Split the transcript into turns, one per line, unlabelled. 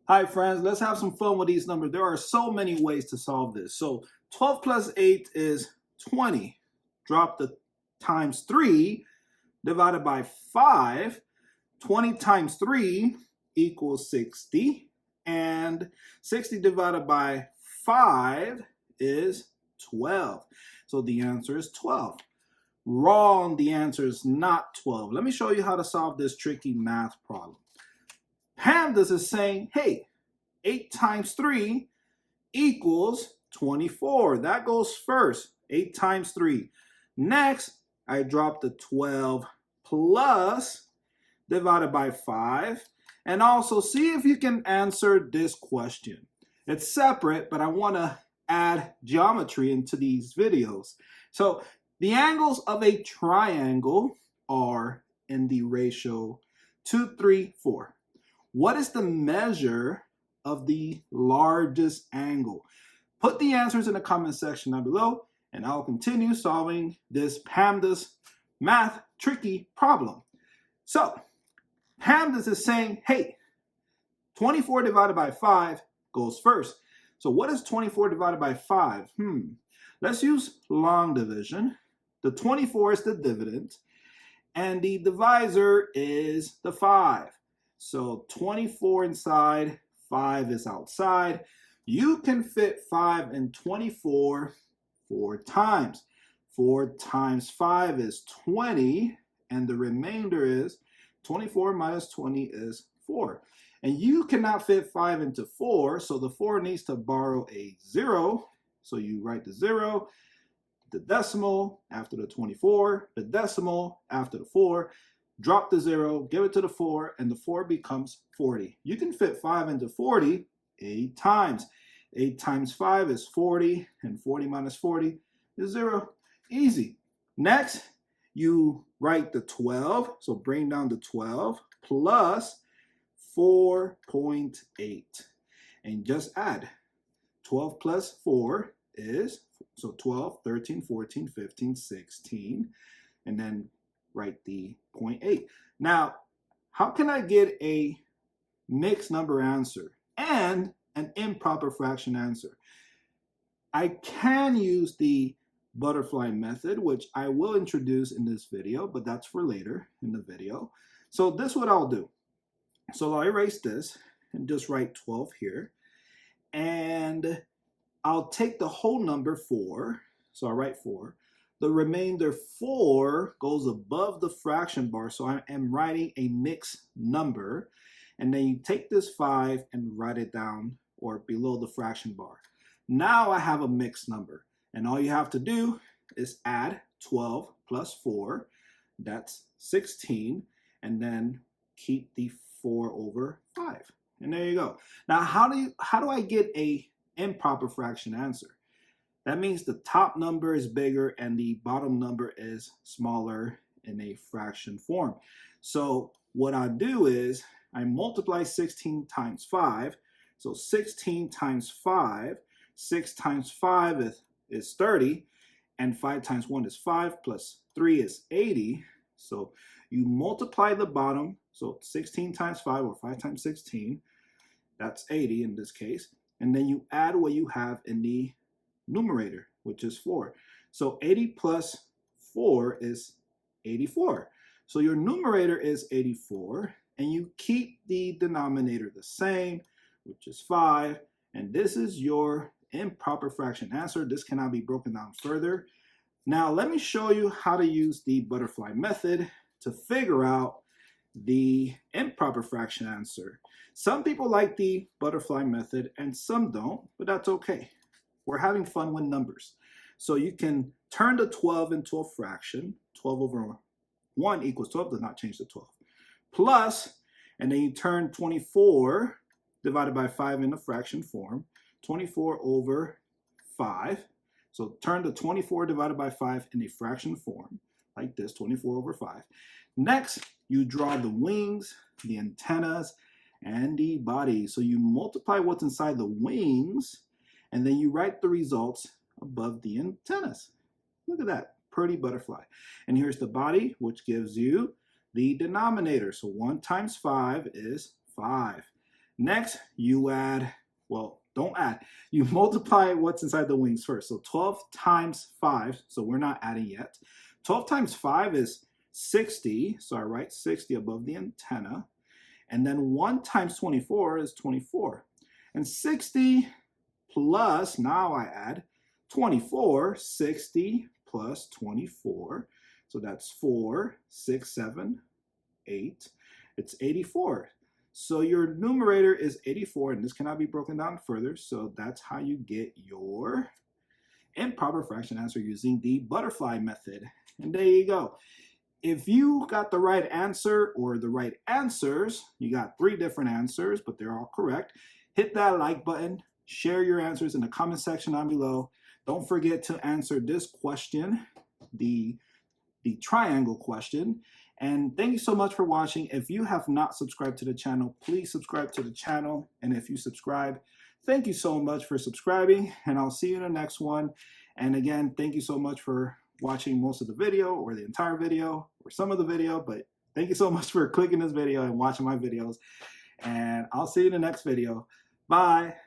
Hi friends, let's have some fun with these numbers. There are so many ways to solve this. So 12 plus 8 is 20. Drop the times 3 divided by 5. 20 times 3 equals 60. And 60 divided by 5 is 12. So the answer is 12. Wrong, the answer is not 12. Let me show you how to solve this tricky math problem. PEMDAS is saying, hey, 8 times 3 equals 24. That goes first. 8 times 3. Next, I drop the 12 plus divided by 5. And also see if you can answer this question. It's separate, but I want to add geometry into these videos. So the angles of a triangle are in the ratio 2, 3, 4. What is the measure of the largest angle? Put the answers in the comment section down below, and I'll continue solving this PEMDAS math tricky problem. So, PEMDAS is saying, hey, 24 divided by 5 goes first. So what is 24 divided by 5? Let's use long division. The 24 is the dividend, and the divisor is the 5. So 24 inside, 5 is outside. You can fit 5 and 24 4 times. 4 times 5 is 20, and the remainder is 24 minus 20 is 4. And you cannot fit 5 into 4, so the 4 needs to borrow a 0. So you write the 0, the decimal after the 24, the decimal after the 4, drop the 0, give it to the 4, and the 4 becomes 40. You can fit 5 into 40 8 times. 8 times 5 is 40, and 40 minus 40 is 0. Easy. Next, you write the 12, so bring down the 12, plus 4.8. And just add. 12 plus 4 is, so 12, 13, 14, 15, 16, and then write the 0.8. Now, how can I get a mixed number answer and an improper fraction answer? I can use the butterfly method, which I will introduce in this video, but that's for later in the video. So this is what I'll do. So I'll erase this and just write 12 here. And I'll take the whole number 4. So I'll write 4. The remainder 4 goes above the fraction bar, so I am writing a mixed number. And then you take this 5 and write it down or below the fraction bar. Now I have a mixed number. And all you have to do is add 12 plus 4. That's 16. And then keep the 4 over 5. And there you go. Now, how do I get a improper fraction answer? That means the top number is bigger and the bottom number is smaller in a fraction form. So what I do is I multiply 16 times 5. So 16 times 5, 6 times 5 is 30, and 5 times 1 is 5, plus 3 is 80. So you multiply the bottom, so 16 times 5, or 5 times 16, that's 80 in this case. And then you add what you have in the numerator, which is 4. So 80 plus 4 is 84. So your numerator is 84, and you keep the denominator the same, which is 5. And this is your improper fraction answer. This cannot be broken down further. Now let me show you how to use the butterfly method to figure out the improper fraction answer. Some people like the butterfly method and some don't, but that's okay. We're having fun with numbers. So you can turn the 12 into a fraction. 12 over 1 equals 12, does not change the 12. Plus, and then you turn 24 divided by 5 in the fraction form. 24 over 5. So turn the 24 divided by 5 in a fraction form, like this, 24 over 5. Next, you draw the wings, the antennas, and the body. So you multiply what's inside the wings, and then you write the results above the antennas. Look at that, pretty butterfly. And here's the body, which gives you the denominator. So 1 times 5 is 5. Next, you add, well, don't add. You multiply what's inside the wings first. So 12 times 5, so we're not adding yet. 12 times 5 is 60, so I write 60 above the antenna. And then 1 times 24 is 24. And 60 plus, now I add 24, 60 plus 24. So that's 4, 6, 7, 8. It's 84. So your numerator is 84, and this cannot be broken down further. So that's how you get your improper fraction answer using the butterfly method. And there you go. If you got the right answer or the right answers, you got 3 different answers, but they're all correct. Hit that like button, share your answers in the comment section down below. Don't forget to answer this question, the triangle question. And thank you so much for watching. If you have not subscribed to the channel, please subscribe to the channel. And if you subscribe, thank you so much for subscribing, and I'll see you in the next one. And again, thank you so much for watching most of the video or the entire video or some of the video, but thank you so much for clicking this video and watching my videos. And I'll see you in the next video. Bye.